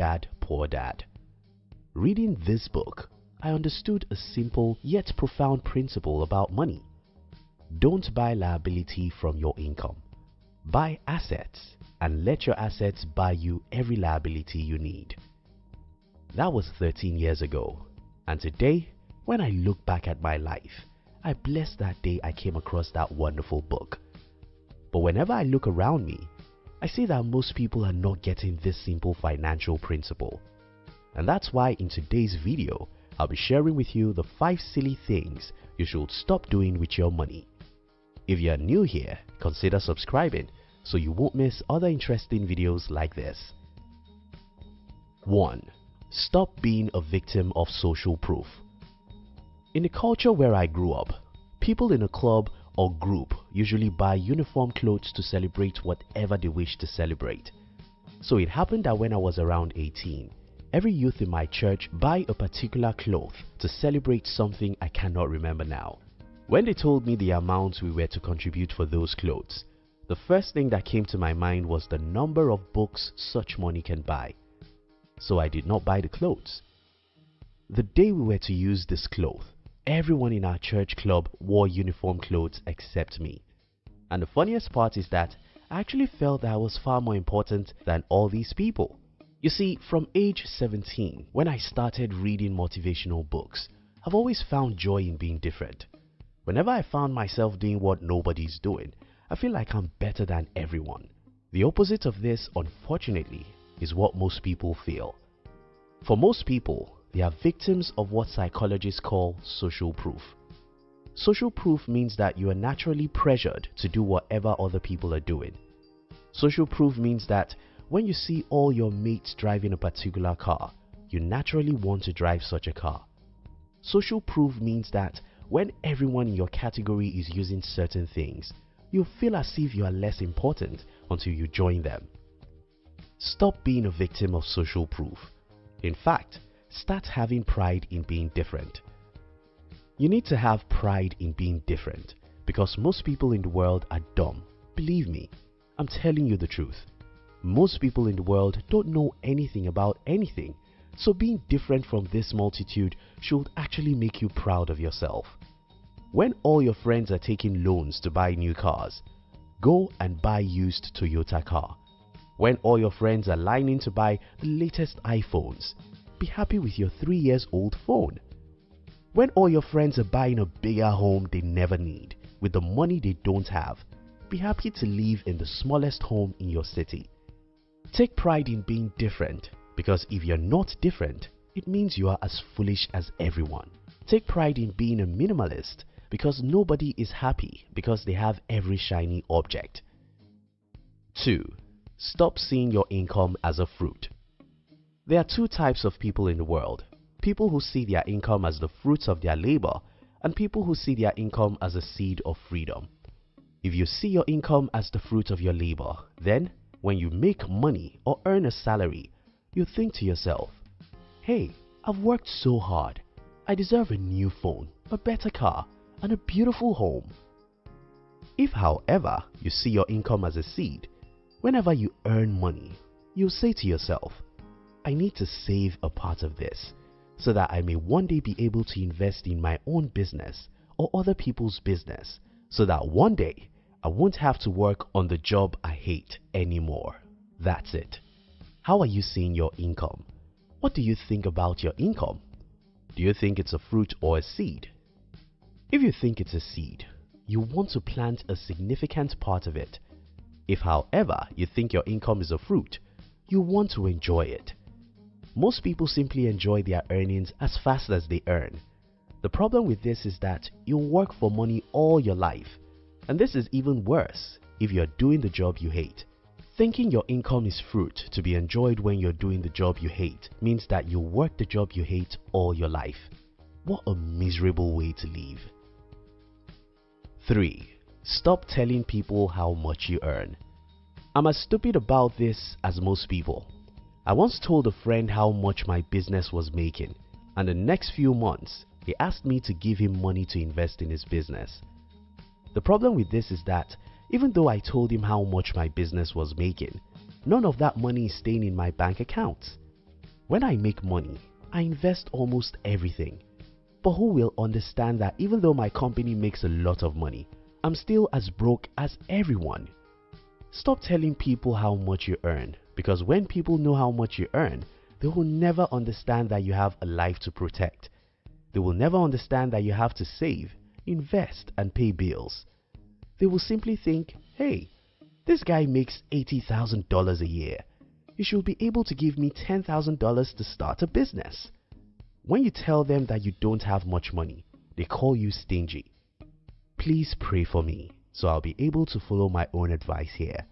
Dad, Poor Dad. Reading this book, I understood a simple yet profound principle about money. Don't buy liability from your income. Buy assets and let your assets buy you every liability you need. That was 13 years ago, and today, when I look back at my life, I bless that day I came across that wonderful book. But whenever I look around me, I see that most people are not getting this simple financial principle. And that's why in today's video, I'll be sharing with you the 5 silly things you should stop doing with your money. If you're new here, consider subscribing so you won't miss other interesting videos like this. 1. Stop being a victim of social proof. In the culture where I grew up, people in a club or group usually buy uniform clothes to celebrate whatever they wish to celebrate. So it happened that when I was around 18, every youth in my church buy a particular cloth to celebrate something I cannot remember now. When they told me the amount we were to contribute for those clothes, the first thing that came to my mind was the number of books such money can buy. So I did not buy the clothes. The day we were to use this cloth, everyone in our church club wore uniform clothes except me. And the funniest part is that I actually felt that I was far more important than all these people. You see, from age 17, when I started reading motivational books, I've always found joy in being different. Whenever I found myself doing what nobody's doing, I feel like I'm better than everyone. The opposite of this, unfortunately, is what most people feel. For most people, they are victims of what psychologists call social proof. Social proof means that you are naturally pressured to do whatever other people are doing. Social proof means that when you see all your mates driving a particular car, you naturally want to drive such a car. Social proof means that when everyone in your category is using certain things, you feel as if you are less important until you join them. Stop being a victim of social proof. In fact, start having pride in being different. You need to have pride in being different because most people in the world are dumb. Believe me, I'm telling you the truth. Most people in the world don't know anything about anything, so being different from this multitude should actually make you proud of yourself. When all your friends are taking loans to buy new cars, go and buy used Toyota car. When all your friends are lining to buy the latest iPhones, be happy with your 3 years old phone. When all your friends are buying a bigger home they never need with the money they don't have, be happy to live in the smallest home in your city. Take pride in being different because if you're not different, it means you are as foolish as everyone. Take pride in being a minimalist because nobody is happy because they have every shiny object. 2. Stop seeing your income as a fruit. There are 2 types of people in the world. People who see their income as the fruits of their labor and people who see their income as a seed of freedom. If you see your income as the fruit of your labor, then when you make money or earn a salary, you think to yourself, hey, I've worked so hard. I deserve a new phone, a better car, and a beautiful home. If, however, you see your income as a seed, whenever you earn money, you'll say to yourself, I need to save a part of this so that I may one day be able to invest in my own business or other people's business so that one day I won't have to work on the job I hate anymore. That's it. How are you seeing your income? What do you think about your income? Do you think it's a fruit or a seed? If you think it's a seed, you want to plant a significant part of it. If, however, you think your income is a fruit, you want to enjoy it. Most people simply enjoy their earnings as fast as they earn. The problem with this is that you'll work for money all your life. And this is even worse if you're doing the job you hate. Thinking your income is fruit to be enjoyed when you're doing the job you hate means that you work the job you hate all your life. What a miserable way to live. 3. Stop telling people how much you earn. I'm as stupid about this as most people. I once told a friend how much my business was making, and the next few months, he asked me to give him money to invest in his business. The problem with this is that even though I told him how much my business was making, none of that money is staying in my bank account. When I make money, I invest almost everything. But who will understand that even though my company makes a lot of money, I'm still as broke as everyone? Stop telling people how much you earn, because when people know how much you earn, they will never understand that you have a life to protect. They will never understand that you have to save, invest, and pay bills. They will simply think, hey, this guy makes $80,000 a year. You should be able to give me $10,000 to start a business. When you tell them that you don't have much money, they call you stingy. Please pray for me so I'll be able to follow my own advice here.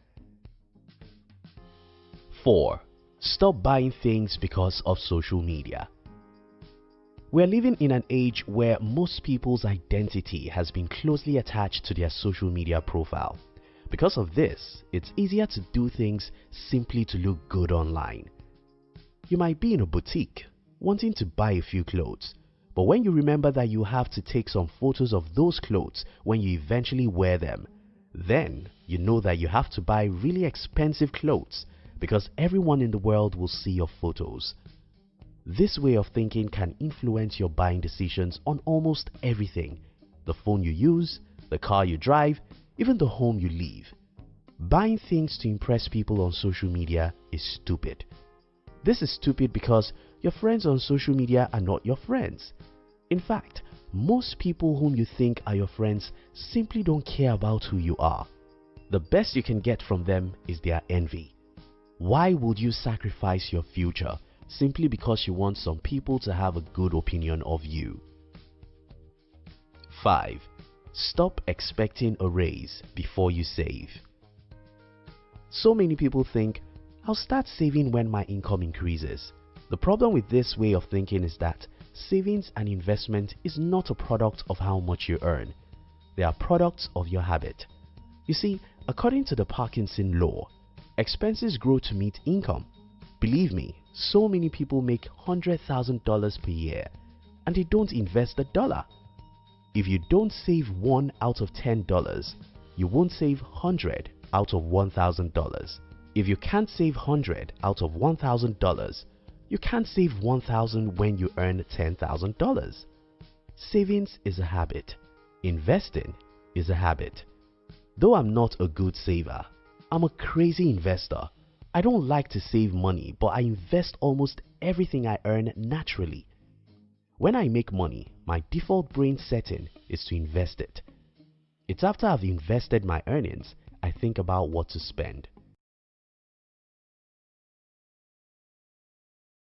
4. Stop buying things because of social media. We're living in an age where most people's identity has been closely attached to their social media profile. Because of this, it's easier to do things simply to look good online. You might be in a boutique wanting to buy a few clothes, but when you remember that you have to take some photos of those clothes when you eventually wear them, then you know that you have to buy really expensive clothes because everyone in the world will see your photos. This way of thinking can influence your buying decisions on almost everything: the phone you use, the car you drive, even the home you live. Buying things to impress people on social media is stupid. This is stupid because your friends on social media are not your friends. In fact, most people whom you think are your friends simply don't care about who you are. The best you can get from them is their envy. Why would you sacrifice your future simply because you want some people to have a good opinion of you? 5. Stop expecting a raise before you save. So many people think, I'll start saving when my income increases. The problem with this way of thinking is that savings and investment is not a product of how much you earn. They are products of your habit. You see, according to the Parkinson law, expenses grow to meet income. Believe me, so many people make $100,000 per year and they don't invest a dollar. If you don't save $1 out of $10, you won't save $100 out of $1,000. If you can't save $100 out of $1,000, you can't save $1,000 when you earn $10,000. Savings is a habit. Investing is a habit. Though I'm not a good saver, I'm a crazy investor. I don't like to save money, but I invest almost everything I earn naturally. When I make money, my default brain setting is to invest it. It's after I've invested my earnings, I think about what to spend.